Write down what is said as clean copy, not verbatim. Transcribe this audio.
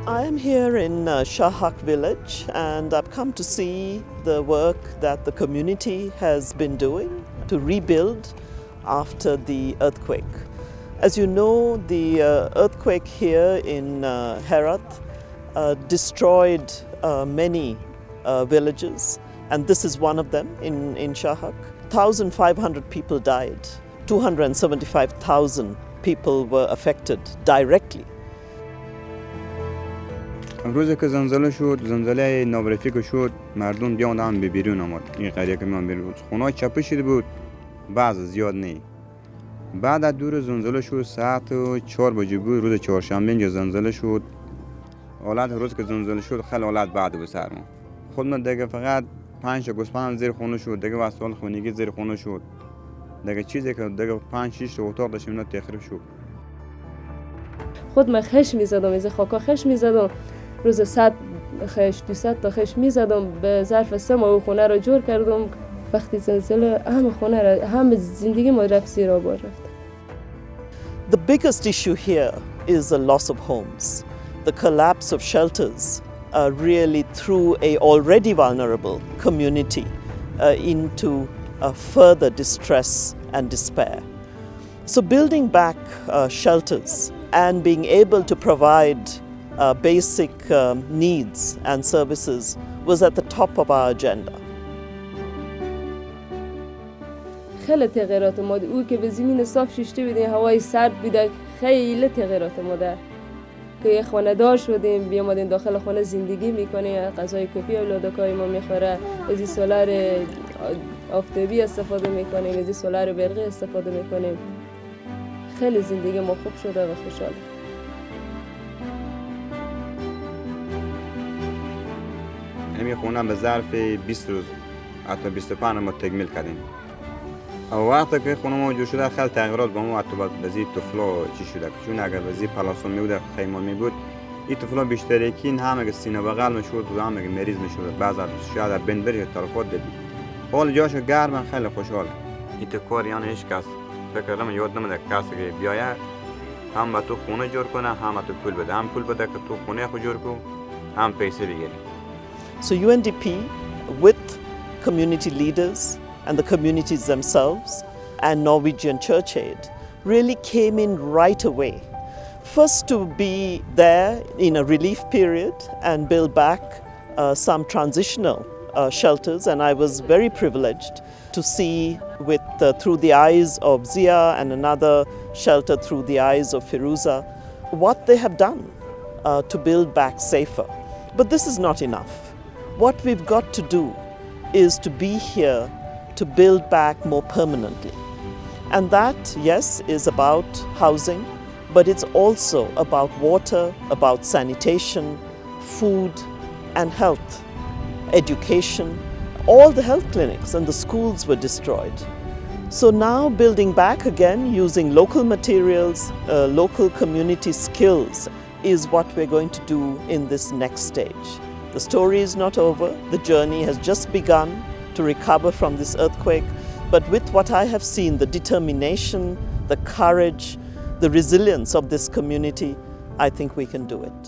I am here in Chahak village, and I've come to see the work that the community has been doing to rebuild after the earthquake. As you know, the earthquake here in Herat destroyed many villages, and this is one of them in Chahak. 1,500 people died. 275,000 people were affected directly. روزی که زلزله شد، زلزله نابرفی که شد، مردم بیان به بیرون آمد. این قریه که من بیرون خونه چپه شده بود، بعض زیاد نه. بعد از دور زلزله شد، ساعت 4 بجه بود، روز چهارشنبه اینجا زلزله شد. حالت روز که زلزله شد خیلی حالت بعد بود سرما. خودم دیگه فقط 5 تا گوسفند زیر خونه شد، دیگه وسایل خونگی زیر خونه شد. دیگه چیزی که دیگه 5-6 تا اتاق داشتیم اینا تخریب شد. خودم خش می‌زدم، از خاکا خش می‌زدم. روز 100 خش 200 تا خش می‌زدم، به ظرف 3 ماه خونه رو جور کردم. وقتی زلزله خونه رو زندگی ما رفت زیر آب رفت. The biggest issue here is the loss of homes. The collapse of shelters really threw a already vulnerable community into further distress and despair. So building back shelters and being able to provide basic needs and services was at the top of our agenda. خیلی تغییرات اومد. او که به زمین صاف ششته بودیم، هوای سرد بوده، خیلی تغییرات اومده. که یه خانه دار شدیم، بیامدیم داخل خانه زندگی میکنیم، غذای کافی اولادکای ما میخوره، از این سولار آفتابی استفاده میکنیم، از این سولار برقی استفاده میکنیم. خیلی زندگی ما خوب شده و خوشحال. همین خونه به ظرف 20 روز حتی 25 ما تکمیل کردیم. وقتی که خونه ما جور شده خیلی تغییرات با ما حتی بعضی طفلا چی شده، چون اگر بعضی پلاسون می بود خیمه می بود، این طفلا بیشتر یکین همه که سینه بغل میشد و همه که مریض میشد، بعضی شاید بین بری تلفات دیدی. حال جاشو گرم خیلی خوشحاله. این تو کار یعنی هیچ کس فکر کنم یاد نمیده کسی که بیایه هم به تو خونه جور کنه، هم به تو پول بده، هم پول بده که تو خونه خود جور کن، هم پیسه بگیری. So UNDP with community leaders and the communities themselves and Norwegian Church Aid really came in right away. First to be there in a relief period and build back some transitional shelters, and I was very privileged to see with through the eyes of Zia and another shelter through the eyes of Firuza what they have done to build back safer. But this is not enough. What we've got to do is to be here to build back more permanently. And that, yes, is about housing, but it's also about water, about sanitation, food and health, education. All the health clinics and the schools were destroyed. So now building back again using local materials, local community skills is what we're going to do in this next stage. The story is not over. The journey has just begun to recover from this earthquake. But with what I have seen, the determination, the courage, the resilience of this community, I think we can do it.